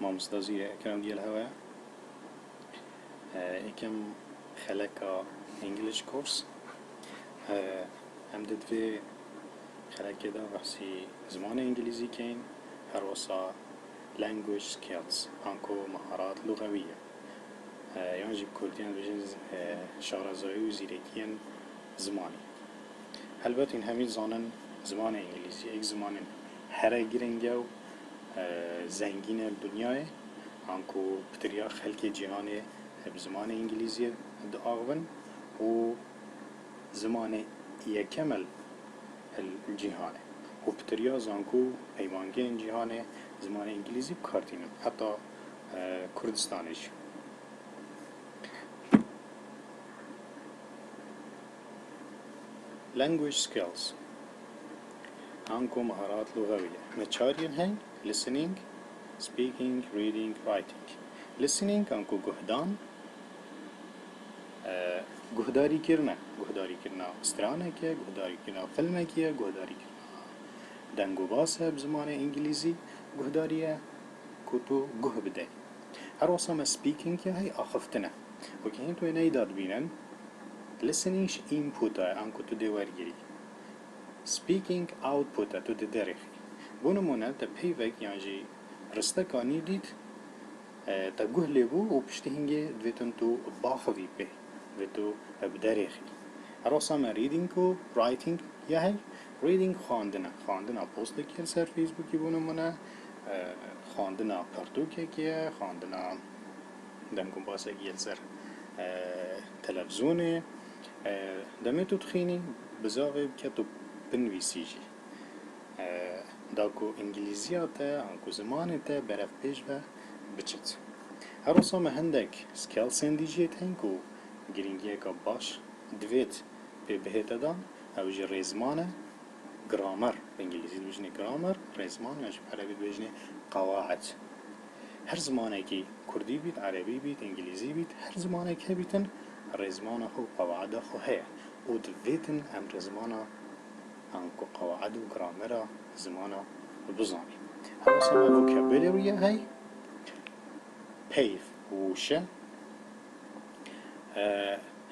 مامۆستازی ئەکرام دیێل هەوە یەکەم خەلەکە ئینگلیش کورس ئەم دەتوێ خەلەکێدا بەحسی زمانە ئینگلیزی کەین هەروەسا language skills ئانکۆ مەهارات لوغەویە یانجی کوردیان بژین شارەزایی و زیرەکیان زمانی هەلبەت این هەمی زانن زمانە ئینگلیزی ئەک زمانن هەرە گرنگە و زەنگینە دنیایە ئانکۆ پتریا خەلکی جیهانێ بزمانە ئینگلیزی داغبن و زمانە یەکەمە الجیهانێ و پتریا زانکو پەیمانگەین جیهانێ زمانە ئینگلیزی بکارتینن حتا کوردستانیش language skills ئانکۆ مەهارات لوغەویە مەچاریان هەین listening speaking reading writing listening ئانکۆ گوهدان گوهداریکردنە گوهداریکردنە سترانێکە گوهداریکردنە فیلمێکیە گوهداریکردنە دەنگ و باسە بزمانە ئینگلیزی گوهداریە کە تۆ گوه بدەی هەروەسا مە speakingە هەی ئاخفتنە وەکە هین توێ نەیداد بینن listeningش inputە ئانکۆ تو دێ وەرگیری speaking outputە تو دێ دەرێخی بۆ نمونە تە پەیڤێک یانژی ڕستەکانی دیت تە گوه لێبوو و پشتی هینگێ دوێتن تو باخەوی پێ دوێتو بدەرێخی هەروەسا مە reading و writing یا هەی reading خواندنە پۆستێکی سەر فیسبووکی بۆ نمونە خواندنە پەرتووکێکیە خواندنە دەنگ و باسێکی سەر تەلەڤزیۆنێ دەمێت و تخینی بزاوێ بکەت و بنویسیژی داکو ئینگلیزیاتە ئەنکو زمانێتە بەرەف پێش بە بچێت هەروەسا مە هەندێک سکیلسێن دیژێت هەین و گرنگیەکە باش دوێت پێ بهێتەدان ئەوژی ڕێزمانە گرامەر بەئینگلیزی دوژنێ گرامەر ڕێزمان یاژ عەرەبی دوژنێ قەواعد هەر زمانێکی کوردی بیت عەرەبی بیت ئینگلیزی بیت هەر زمانێک هەبیتن ڕێزمانە خۆ قەواعدە خۆ هەیە و دوێتن ئەم ڕێزمانە ئەنکو قەواعد و گرامەرە زمانە بزانی هەروەسا مە ڤۆکابولەریە هەی پەیڤ وشە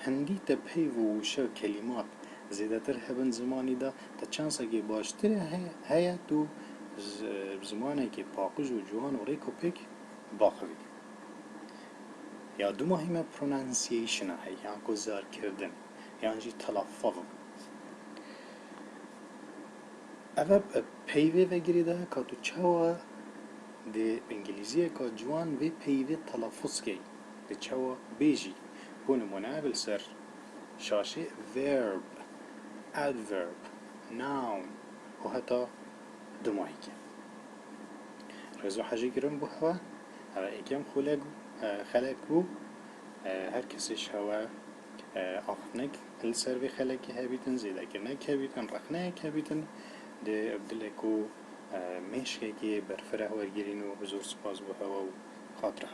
هەندی تە پەیڤ و وشە کەلیمات زێدەتر هەبن زمانیدا تە چانسێکی باشترە هەیە تو زمانێکی پاقژ و جوان و ڕێک و پێک باخەوی یا دوومەهیمە پرۆنانسیەیشنە هەی یانکۆ زارکردن یانژی تەلەفەظ ئەvە پەیڤێ vegirîda ka tu çawa di îngilîziyê ka ciwan vê peyvê telafûz key di çawa bêjî bû nimûne bil ser şaşê verb adverb noun û heta dumahîke rêzo hejî kirin bû hewa ev êkem xelek bû her kesîş hewa axnek li ser vê xelekê hebîtin zêdekirnek hebîtin rexneyek hebîtin دێ ئەبدلێک و مێشکێکی بەرفرە وەرگرین و زۆر سوپاس بۆ هەوە و خاترە